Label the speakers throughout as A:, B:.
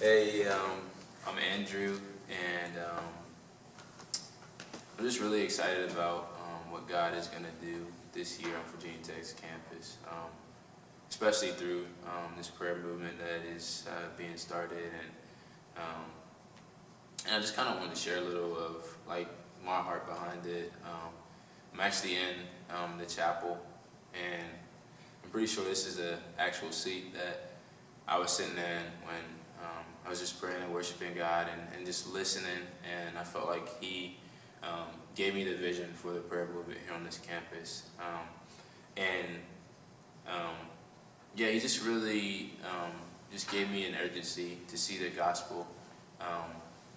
A: Hey, I'm Andrew, and I'm just really excited about what God is going to do this year on Virginia Tech's campus, especially through this prayer movement that is being started. And I just kind of want to share a little of like my heart behind it. I'm actually in the chapel, and I'm pretty sure this is the actual seat that I was sitting in when I was just praying and worshiping God and just listening, and I felt like He gave me the vision for the prayer movement here on this campus. And yeah, He just really just gave me an urgency to see the gospel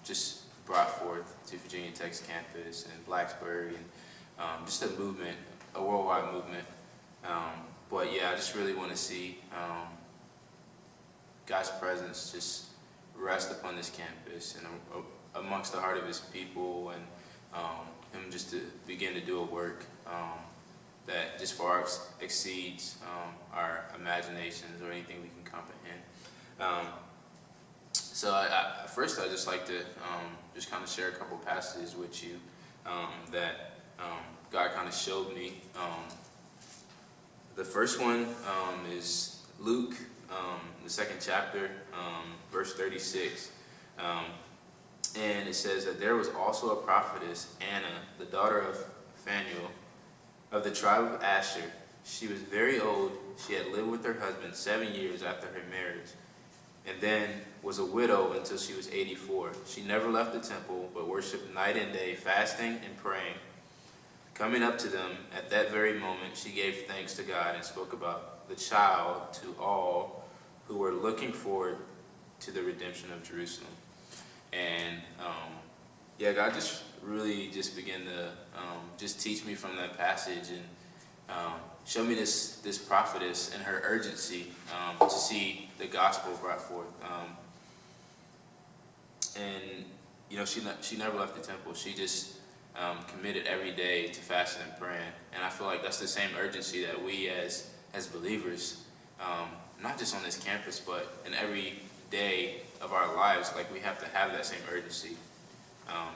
A: just brought forth to Virginia Tech's campus and Blacksburg, and just a movement, a worldwide movement. But yeah, I just really want to see God's presence just rest upon this campus and amongst the heart of His people, and Him just to begin to do a work that just far exceeds our imaginations or anything we can comprehend. So first I'd just like to just kind of share a couple passages with you that God kind of showed me. The first one is Luke, the second chapter, verse 36. And it says that there was also a prophetess, Anna, the daughter of Phanuel, of the tribe of Asher. She was very old. She had lived with her husband 7 years after her marriage, and then was a widow until she was 84. She never left the temple, but worshipped night and day, fasting and praying. Coming up to them at that very moment, she gave thanks to God and spoke about the child to all who were looking forward to the redemption of Jerusalem. And yeah, God just really just began to just teach me from that passage and show me this prophetess and her urgency to see the gospel brought forth. And you know, she never left the temple. She just committed every day to fasting and praying. And I feel like that's the same urgency that we as believers, not just on this campus, but in every day of our lives, like we have to have that same urgency,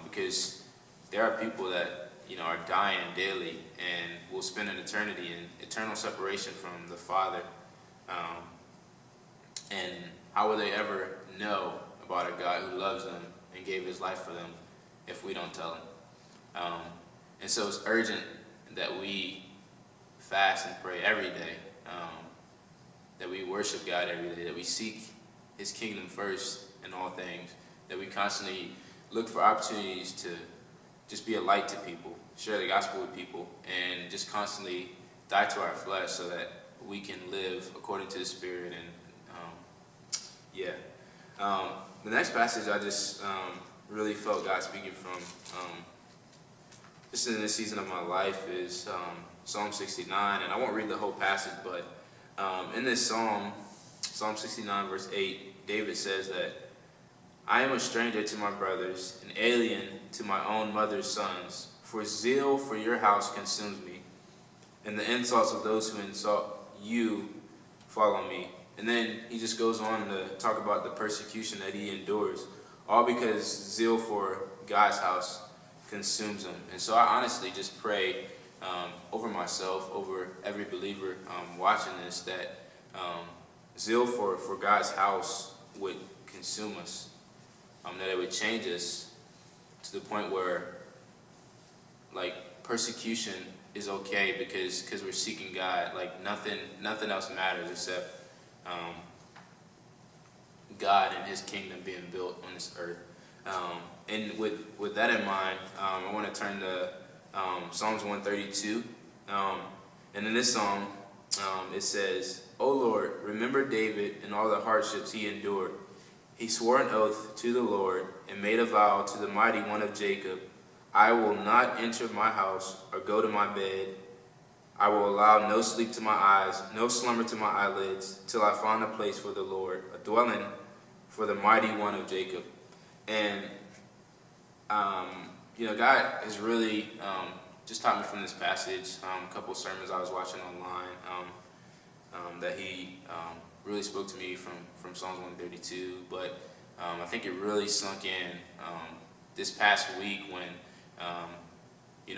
A: because there are people that are dying daily and will spend an eternity in eternal separation from the Father, and how will they ever know about a God who loves them and gave His life for them if we don't tell them? And so it's urgent that we fast and pray every day, that we worship God every day, that we seek His kingdom first in all things, that we constantly look for opportunities to just be a light to people, share the gospel with people, and just constantly die to our flesh so that we can live according to the Spirit. And the next passage I just really felt God speaking from just in this season of my life is Psalm 69, and I won't read the whole passage, but in this Psalm 69 verse 8, David says that I am a stranger to my brothers, an alien to my own mother's sons, for zeal for your house consumes me, and the insults of those who insult you follow me. And then he just goes on to talk about the persecution that he endures, all because zeal for God's house consumes him. And so I honestly just pray over myself, over every believer watching this, that zeal for God's house would consume us, that it would change us to the point where like persecution is okay because we're seeking God. Like nothing else matters except God and His kingdom being built on this earth. And with that in mind, I want to turn to Psalms 132. And in this psalm, it says, O Lord, remember David and all the hardships he endured. He swore an oath to the Lord and made a vow to the Mighty One of Jacob. I will not enter my house or go to my bed. I will allow no sleep to my eyes, no slumber to my eyelids, till I find a place for the Lord, a dwelling for the Mighty One of Jacob. And, God has really just taught me from this passage, a couple sermons I was watching online, that he really spoke to me from Psalms 132. But I think it really sunk in this past week when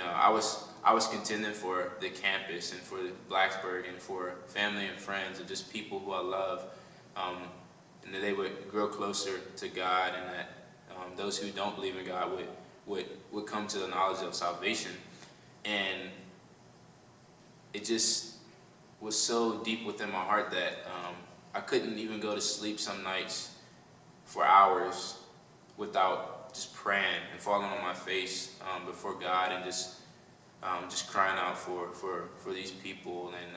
A: I was contending for the campus and for Blacksburg and for family and friends and just people who I love, and that they would grow closer to God, and that those who don't believe in God would come to the knowledge of salvation. And it just was so deep within my heart that I couldn't even go to sleep some nights for hours without just praying and falling on my face before God and just crying out for these people. And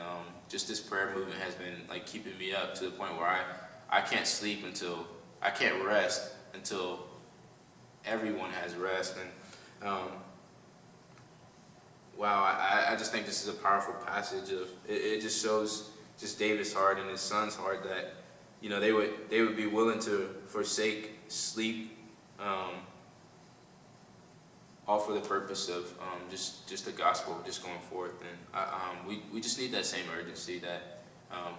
A: just this prayer movement has been like keeping me up to the point where I can't sleep I can't rest until everyone has rest. And wow, I just think this is a powerful passage of it just shows just David's heart and his son's heart that they would be willing to forsake sleep all for the purpose of just the gospel just going forth. And we just need that same urgency that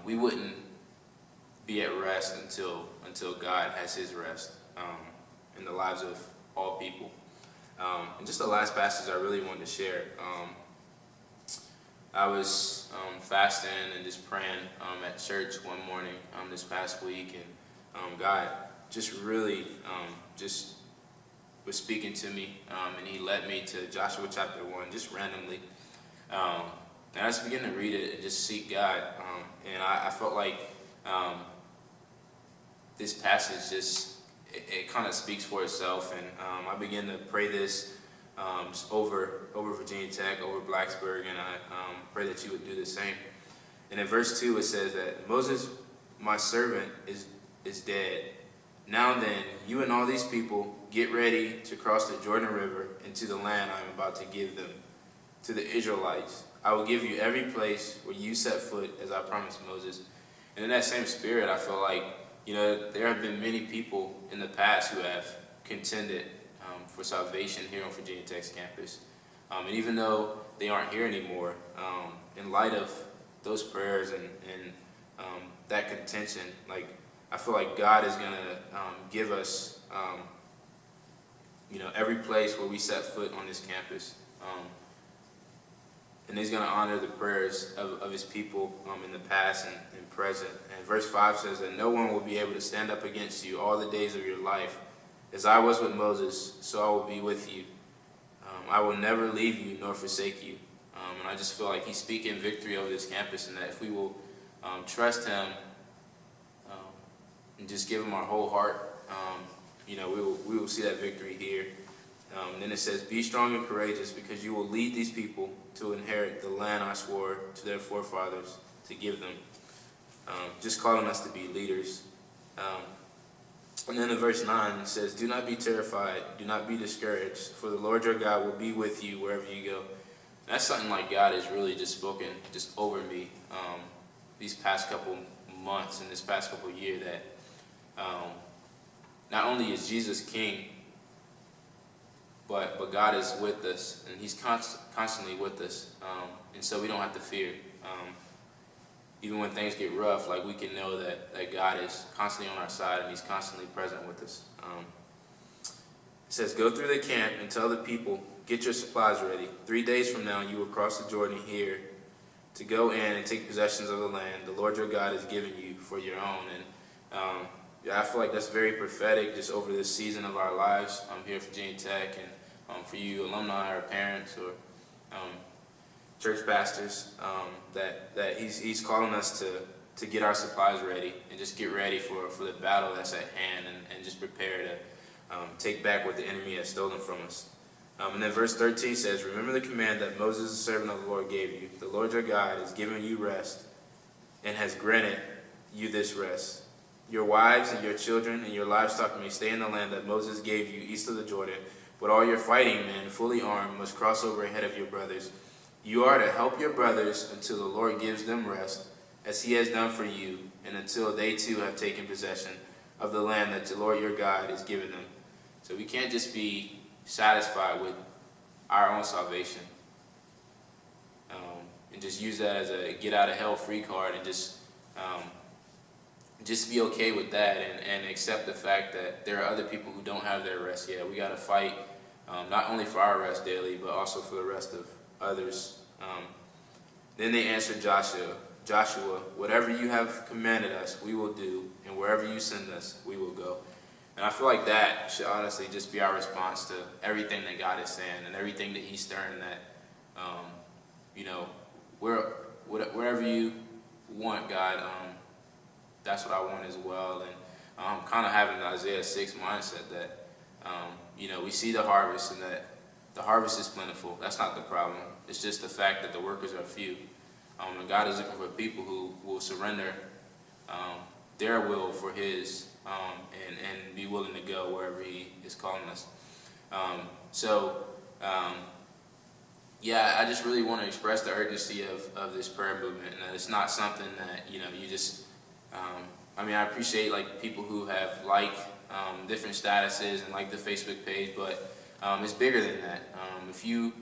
A: we wouldn't be at rest until God has his rest in the lives of all people. And just the last passage I really wanted to share. I was fasting and just praying at church one morning this past week, and God just really just was speaking to me, and he led me to Joshua chapter 1 just randomly. And I just began to read it and just seek God, and I felt like this passage it kind of speaks for itself, and I began to pray this just over Virginia Tech, over Blacksburg, and I pray that you would do the same. And in verse 2 it says that Moses, my servant, is dead. Now then, you and all these people get ready to cross the Jordan River into the land I am about to give them, to the Israelites. I will give you every place where you set foot, as I promised Moses. And in that same spirit, I feel like there have been many people in the past who have contended for salvation here on Virginia Tech's campus. And even though they aren't here anymore, in light of those prayers and that contention, I feel like God is going to give us, every place where we set foot on this campus. And he's going to honor the prayers of his people in the past and present. And verse 5 says that no one will be able to stand up against you all the days of your life. As I was with Moses, so I will be with you. I will never leave you nor forsake you. And I just feel like he's speaking victory over this campus, and that if we will trust him and just give him our whole heart, we will see that victory here. And then it says, be strong and courageous, because you will lead these people to inherit the land I swore to their forefathers to give them. Just calling us to be leaders. And then in verse 9 it says, do not be terrified, do not be discouraged, for the Lord your God will be with you wherever you go. And that's something like God has really just spoken just over me these past couple months and this past couple years, that not only is Jesus King, but God is with us, and he's constantly with us, and so we don't have to fear. Even when things get rough, we can know that God is constantly on our side, and he's constantly present with us. It says, go through the camp and tell the people, get your supplies ready. 3 days from now you will cross the Jordan here to go in and take possessions of the land the Lord your God has given you for your own. And I feel like that's very prophetic just over this season of our lives here at Virginia Tech, and for you alumni or parents or church pastors, that he's calling us to get our supplies ready and just get ready for the battle that's at hand, and just prepare to take back what the enemy has stolen from us. And then verse 13 says, remember the command that Moses, the servant of the Lord, gave you. The Lord your God has given you rest and has granted you this rest. Your wives and your children and your livestock may stay in the land that Moses gave you east of the Jordan, but all your fighting men, fully armed, must cross over ahead of your brothers. You are to help your brothers until the Lord gives them rest, as he has done for you, and until they too have taken possession of the land that the Lord your God has given them. So we can't just be satisfied with our own salvation and just use that as a get out of hell free card and just just be okay with that, and accept the fact that there are other people who don't have their rest yet. We got to fight not only for our rest daily, but also for the rest of others. Then they answered Joshua, whatever you have commanded us, we will do, and wherever you send us, we will go. And I feel like that should honestly just be our response to everything that God is saying and everything that He's stirring. That, you know, wherever you want, God, that's what I want as well. And kind of having the Isaiah 6 mindset that, you know, we see the harvest and that the harvest is plentiful. That's not the problem. It's just the fact that the workers are few. And God is looking for people who will surrender their will for His, and be willing to go wherever He is calling us. Yeah, I just really want to express the urgency of this prayer movement, and that it's not something that, you know, you just, I mean, I appreciate like people who have different statuses and like the Facebook page, but it's bigger than that. If you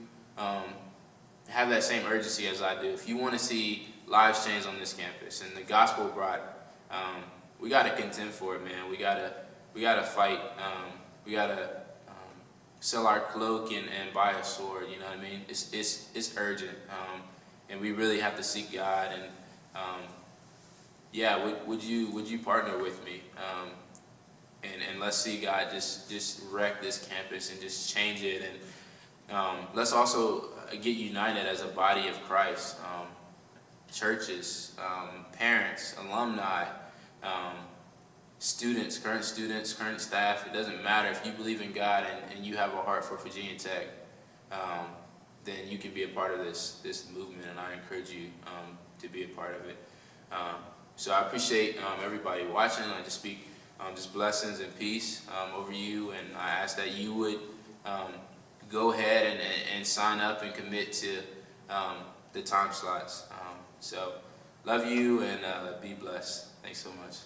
A: have that same urgency as I do, if you want to see lives change on this campus and the gospel brought, we got to contend for it, man. We gotta fight. We gotta sell our cloak and buy a sword. You know what I mean? It's urgent, and we really have to seek God. And yeah, would you partner with me? And let's see God just wreck this campus and just change it. And let's also get united as a body of Christ. Churches, parents, alumni, students, current staff. It doesn't matter. If you believe in God and you have a heart for Virginia Tech, then you can be a part of this movement, and I encourage you to be a part of it. So I appreciate everybody watching. I just speak just blessings and peace over you, and I ask that you would go ahead and sign up and commit to the time slots. So love you, and be blessed. Thanks so much.